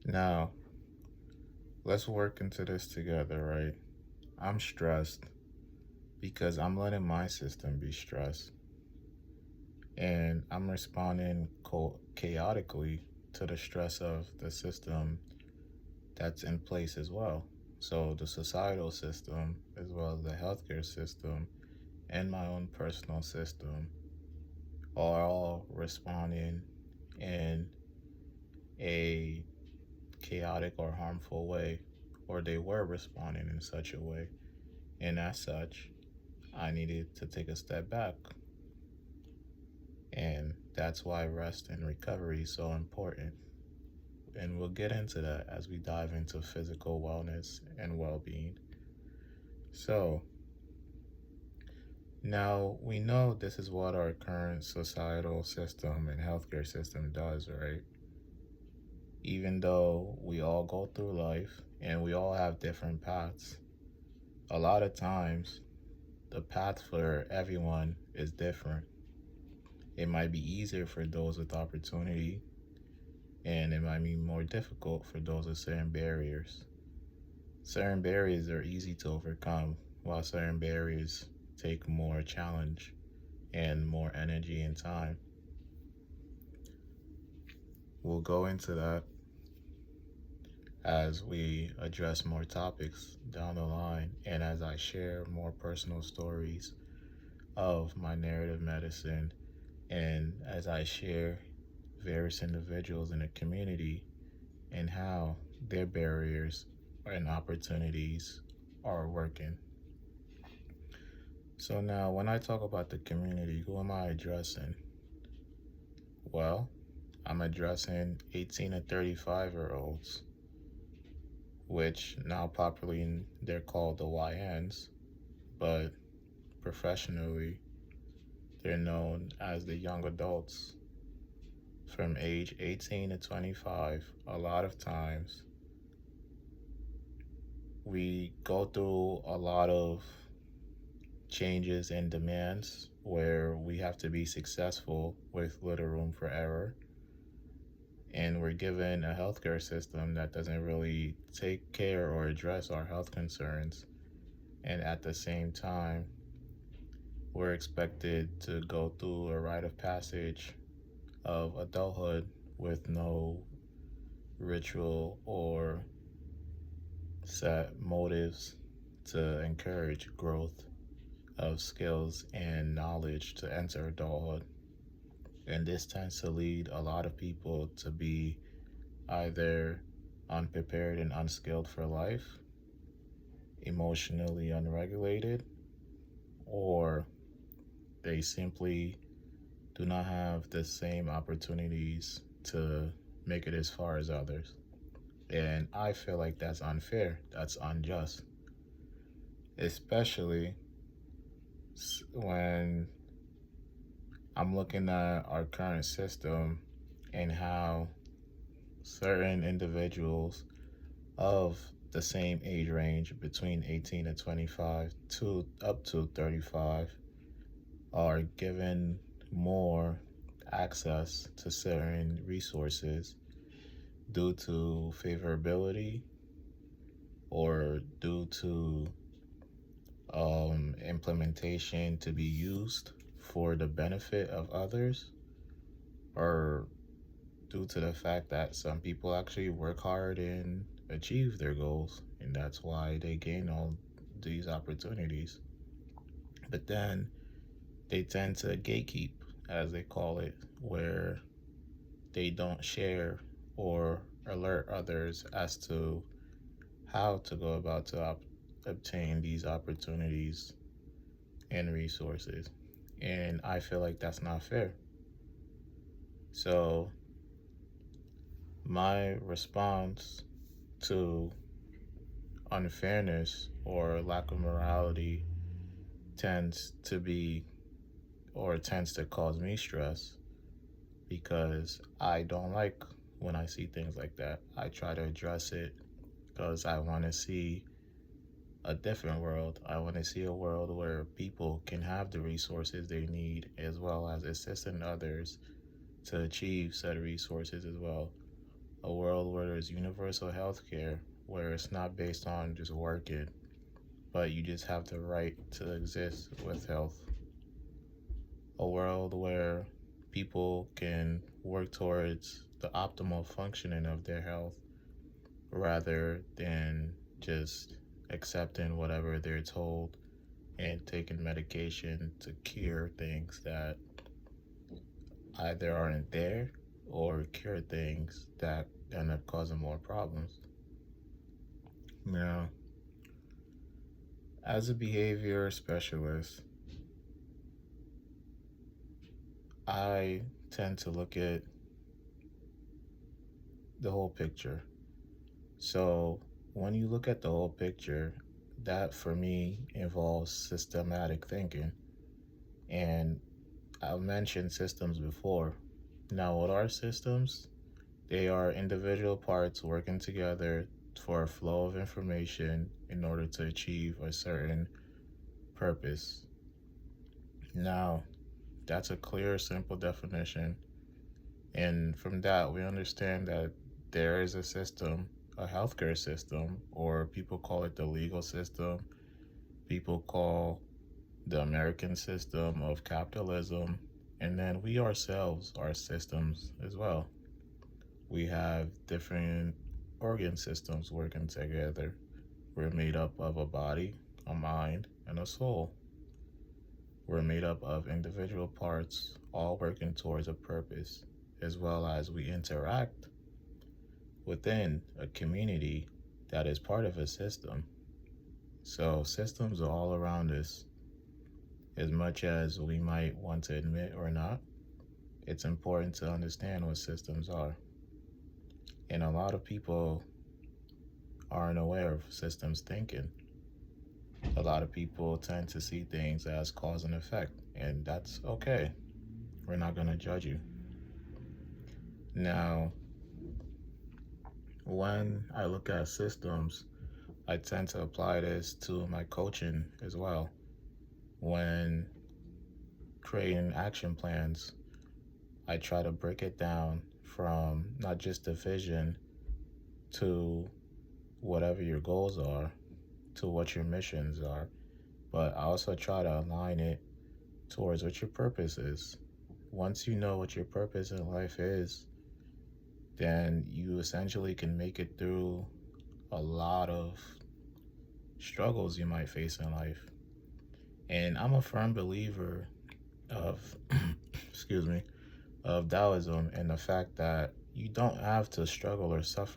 Now, let's work into this together, right? I'm stressed because I'm letting my system be stressed, and I'm responding chaotically to the stress of the system that's in place as well. So, the societal system, as well as the healthcare system, and my own personal system, are all responding in a chaotic or harmful way, or they were responding in such a way. And as such, I needed to take a step back. And that's why rest and recovery is so important. And we'll get into that as we dive into physical wellness and well being. So, now we know this is what our current societal system and healthcare system does, right? Even though we all go through life and we all have different paths, a lot of times the path for everyone is different. It might be easier for those with opportunity, and it might be more difficult for those with certain barriers. Certain barriers are easy to overcome, while certain barriers take more challenge and more energy and time. We'll go into that as we address more topics down the line and as I share more personal stories of my narrative medicine and as I share various individuals in the community and how their barriers and opportunities are working. So now when I talk about the community, who am I addressing? Well, I'm addressing 18 to 35-year-olds, which now popularly they're called the YNs, but professionally they're known as the young adults from age 18 to 25. A lot of times we go through a lot of changes and demands where we have to be successful with little room for error. And we're given a healthcare system that doesn't really take care or address our health concerns. And at the same time, we're expected to go through a rite of passage of adulthood with no ritual or set motives to encourage growth of skills and knowledge to enter adulthood. And this tends to lead a lot of people to be either unprepared and unskilled for life, emotionally unregulated, or they simply do not have the same opportunities to make it as far as others. And I feel like that's unfair, that's unjust, especially when I'm looking at our current system and how certain individuals of the same age range between 18 to 25 to up to 35 are given more access to certain resources due to favorability or due to implementation to be used for the benefit of others, or due to the fact that some people actually work hard and achieve their goals, and that's why they gain all these opportunities. But then they tend to gatekeep, as they call it, where they don't share or alert others as to how to go about to obtain these opportunities and resources. And I feel like that's not fair. So my response to unfairness or lack of morality tends to be or tends to cause me stress because I don't like when I see things like that. I try to address it because I want to see a different world. I want to see a world where people can have the resources they need as well as assisting others to achieve said resources as well. a world where there's universal health care, where it's not based on just working, but you just have the right to exist with health. A world where people can work towards the optimal functioning of their health rather than just accepting whatever they're told and taking medication to cure things that either aren't there or cure things that end up causing more problems. Now, as a behavior specialist, I tend to look at the whole picture. So, when you look at the whole picture, that for me involves systematic thinking. And I've mentioned systems before. Now, what are systems? They are individual parts working together for a flow of information in order to achieve a certain purpose. Now, that's a clear, simple definition. And from that, we understand that there is a system, a healthcare system, or people call it the legal system. People call the American system of capitalism. And then we ourselves are systems as well. We have different organ systems working together. We're made up of a body, a mind, and a soul. We're made up of individual parts, all working towards a purpose, as well as we interact within a community that is part of a system. So, systems are all around us. As much as we might want to admit or not, it's important to understand what systems are. And a lot of people aren't aware of systems thinking. A lot of people tend to see things as cause and effect, and that's okay. We're not going to judge you. Now, when I look at systems, I tend to apply this to my coaching as well. When creating action plans, I try to break it down from not just the vision to whatever your goals are, to what your missions are, but I also try to align it towards what your purpose is. Once you know what your purpose in life is, then you essentially can make it through a lot of struggles you might face in life. And I'm a firm believer of, excuse me, of Taoism and the fact that you don't have to struggle or suffer